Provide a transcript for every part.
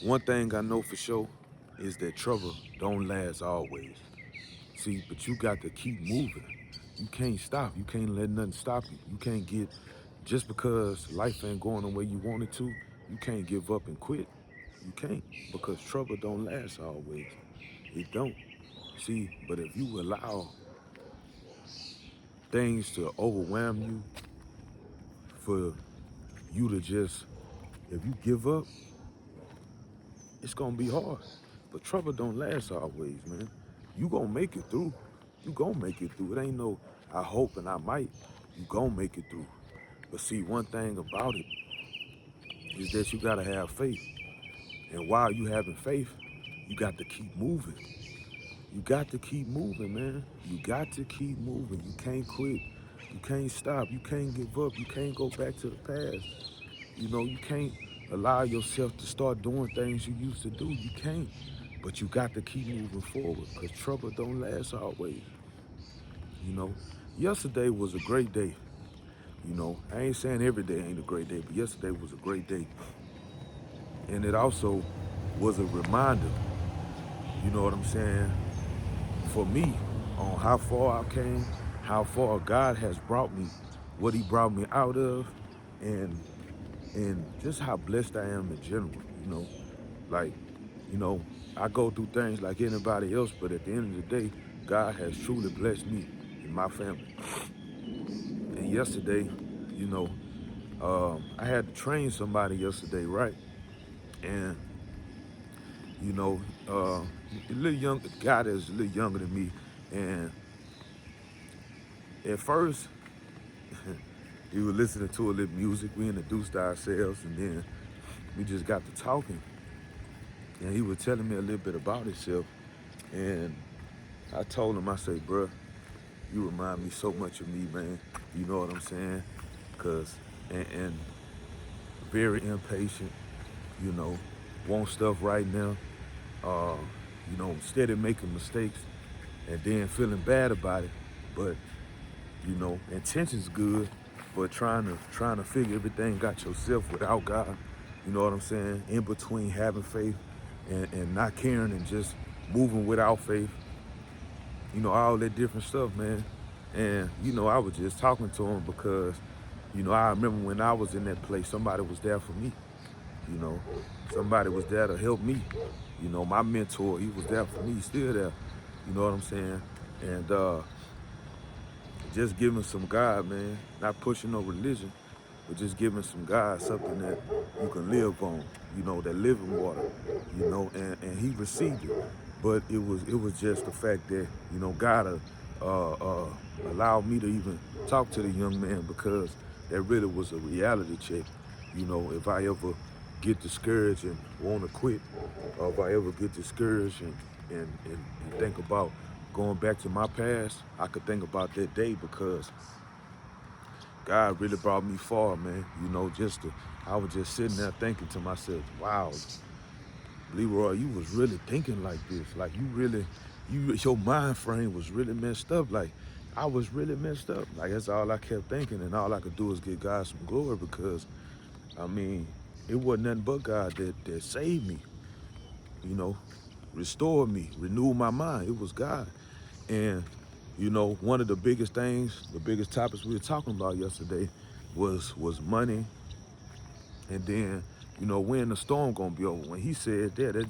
One thing I know for sure is that trouble don't last always. See, but you got to keep moving. You can't stop. You can't let nothing stop you. You can't get just because life ain't going the way you want it to. You can't give up and quit. You can't because trouble don't last always. It don't. See, but if you allow things to overwhelm you, for you to just, if you give up, it's gonna be hard. But trouble don't last always, man. You gonna make it through. You gonna make it through. It ain't no I hope and I might. You gonna make it through. But see, one thing about it is that you gotta have faith. And while you having faith, you got to keep moving. You got to keep moving, man. You got to keep moving. You can't quit. You can't stop. You can't give up. You can't go back to the past. You can't allow yourself to start doing things you used to do. You can't. But you got to keep moving forward because trouble don't last always. You know, yesterday was a great day. I ain't saying every day ain't a great day, but yesterday was a great day. And it also was a reminder, you know what I'm saying, for me on how far I came, how far God has brought me, what he brought me out of, and and just how blessed I am in general, you know. Like, you know, I go through things like anybody else, but at the end of the day, God has truly blessed me and my family. And yesterday, you know, I had to train somebody yesterday, right? And you know, a little young guy that's a little younger than me, and at first we were listening to a little music. We introduced ourselves, and then we just got to talking. And he was telling me a little bit about himself, and I told him, I said, bruh, you remind me so much of me, man. You know what I'm saying? Cause and very impatient, you know, want stuff right now. Uh, steady making mistakes and then feeling bad about it. But intentions good, but trying to figure everything out yourself without God. You know what I'm saying? In between having faith and not caring and just moving without faith. All that different stuff, man. And I was just talking to him because I remember when I was in that place, somebody was there for me. You know, somebody was there to help me. My mentor, he was there for me, he's still there. You know what I'm saying? And just giving some God, man. Not pushing no religion, but just giving some God something that you can live on. That living water. And he received it. But it was just the fact that God allowed me to even talk to the young man because that really was a reality check. If I ever get discouraged and want to quit, or if I ever get discouraged and think about going back to my past, I could think about that day because God really brought me far, man. I was just sitting there thinking to myself, wow, Leroy, you was really thinking like this. Like your mind frame was really messed up. Like I was really messed up. Like that's all I kept thinking, and all I could do is give God some glory because, I mean, it wasn't nothing but God that saved me, you know, restored me, renewed my mind. It was God. And, one of the biggest things, the biggest topics we were talking about yesterday was money. And then, when the storm gonna be over. When he said that, it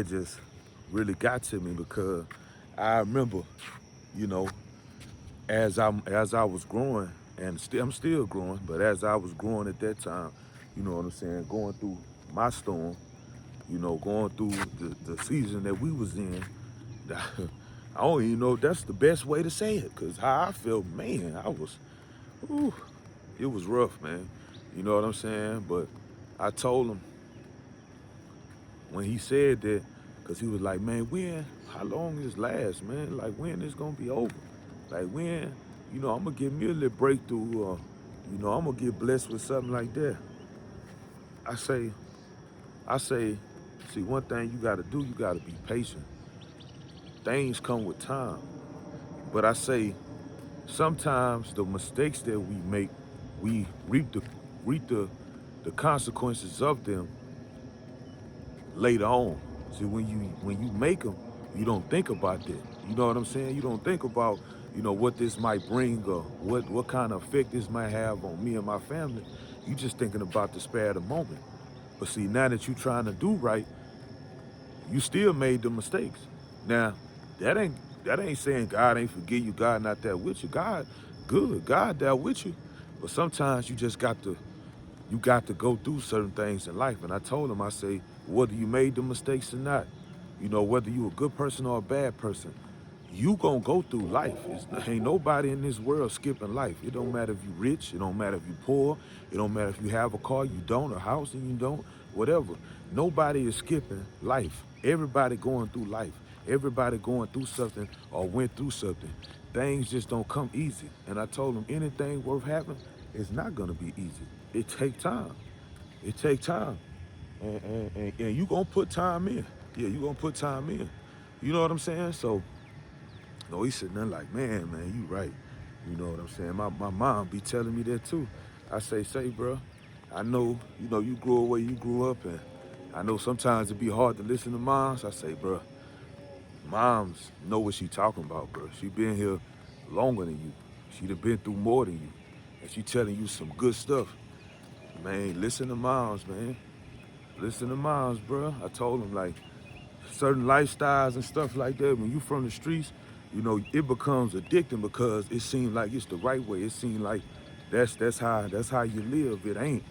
just really got to me because I remember, you know, as I was growing, and I'm still growing, but as I was growing at that time, you know what I'm saying, going through my storm, going through the season that we was in, I don't even know if that's the best way to say it, cause how I felt, man, ooh, it was rough, man. You know what I'm saying? But I told him when he said that, cause he was like, man, how long this last, man? Like when this gonna be over? Like when, I'm gonna get me a little breakthrough, or, I'm gonna get blessed with something like that. I say, I say, see, one thing you gotta do, you gotta be patient. Things come with time. But I say, sometimes the mistakes that we make, we reap the consequences of them later on. See, when you make them, you don't think about that. You know what I'm saying? You don't think about, what this might bring or what kind of effect this might have on me and my family. You just thinking about the spare of the moment. But see, now that you trying to do right, you still made the mistakes. Now, that ain't that ain't saying God ain't forgive you, God not there with you. God good, God there with you. But sometimes you got to go through certain things in life. And I told him, I say, whether you made the mistakes or not, whether you a good person or a bad person, you gonna go through life. Ain't nobody in this world skipping life. It don't matter if you rich, it don't matter if you poor, it don't matter if you have a car, you don't, a house and you don't, whatever. Nobody is skipping life. Everybody going through life. Everybody going through something or went through something. Things just don't come easy. And I told him anything worth having is not gonna be easy. It take time. It take time. And you gonna put time in. Yeah, you gonna put time in. You know what I'm saying? So no, he's sitting there like, man, you right. You know what I'm saying? My mom be telling me that too. I say, bro, I know, you grew up where you grew up, and I know sometimes it be hard to listen to moms. I say, bro, moms know what she talking about, bro. She been here longer than you. She done been through more than you. And she telling you some good stuff. Man, listen to moms, man. Listen to moms, bro. I told them, like, certain lifestyles and stuff like that, when you from the streets, it becomes addicting because it seems like it's the right way. It seems like that's how you live. It ain't.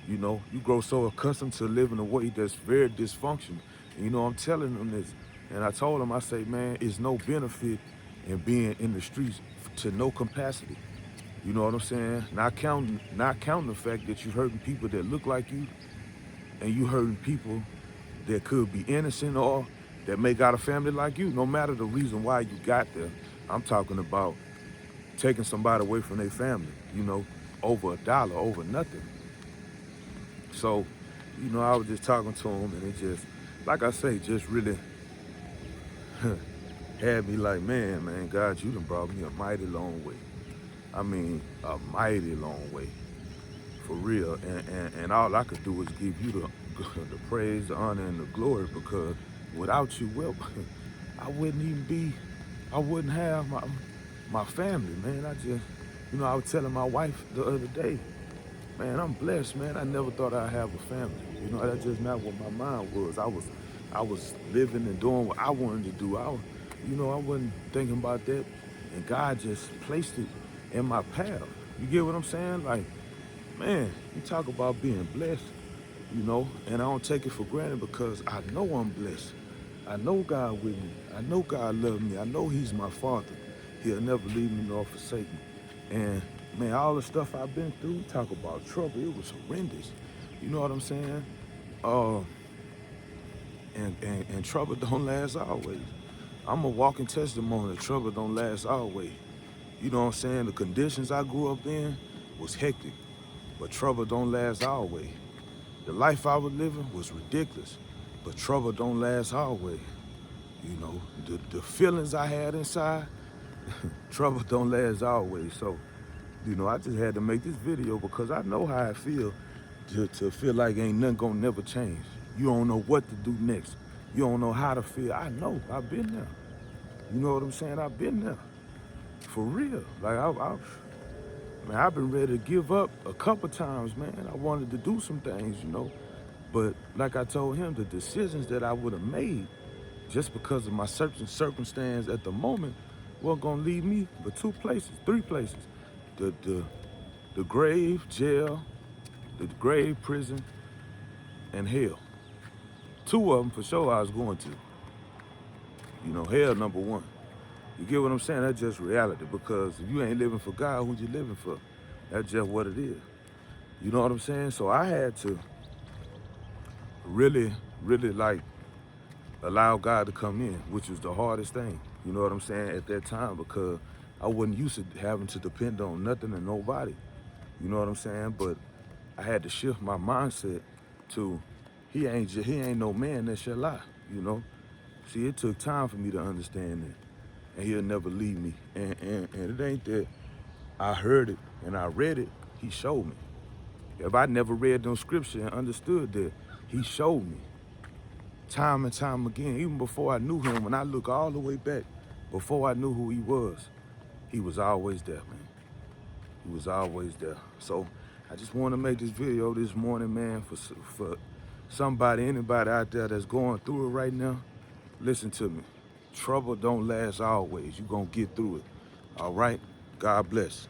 You grow so accustomed to living a way that's very dysfunctional. And, I'm telling them this. And I told them, I say, man, it's no benefit in being in the streets to no capacity. You know what I'm saying? Not counting the fact that you hurting people that look like you, and you hurting people that could be innocent or that may got a family like you, no matter the reason why you got there. I'm talking about taking somebody away from their family, over $1, over nothing. So, I was just talking to him, and it just, like I say, just really had me like, man, God, you done brought me a mighty long way. I mean, a mighty long way, for real. And all I could do was give you the praise, the honor, and the glory, because without you, well, I wouldn't have my family, man. I was telling my wife the other day, man, I'm blessed, man. I never thought I'd have a family. That's just not what my mind was. I was living and doing what I wanted to do. I wasn't thinking about that. And God just placed it in my path. You get what I'm saying? Like, man, you talk about being blessed, and I don't take it for granted because I know I'm blessed. I know God with me. I know God loves me. I know He's my Father. He'll never leave me nor forsake me. And man, all the stuff I've been through, talk about trouble, it was horrendous. You know what I'm saying? Uh, and trouble don't last always. I'm a walking testimony that trouble don't last always. You know what I'm saying? The conditions I grew up in was hectic, but trouble don't last always. The life I was living was ridiculous, but trouble don't last always. The feelings I had inside, trouble don't last always. So, I just had to make this video because I know how I feel to feel like ain't nothing gonna never change. You don't know what to do next. You don't know how to feel. I know, I've been there. You know what I'm saying? I've been there. For real. Like, man, I've been ready to give up a couple times, man. I wanted to do some things. But like I told him, the decisions that I would have made just because of my certain circumstance at the moment wasn't gonna lead me but two places, three places. The grave, jail, the grave, prison, and hell. Two of them for sure I was going to. Hell number one. You get what I'm saying? That's just reality, because if you ain't living for God, who you living for? That's just what it is. You know what I'm saying? So I had to really, really like allow God to come in, which was the hardest thing. You know what I'm saying? At that time, because I wasn't used to having to depend on nothing and nobody. You know what I'm saying? But I had to shift my mindset to he ain't no man that shall lie. You know. See, it took time for me to understand that, and He'll never leave me. And it ain't that I heard it and I read it. He showed me. If I never read no scripture and understood that, He showed me. time and time again, even before I knew him, when I look all the way back, before I knew who he was always there, man. He was always there. So I just want to make this video this morning, man, for somebody, anybody out there that's going through it right now. Listen to me. Trouble don't last always. You're going to get through it. All right? God bless.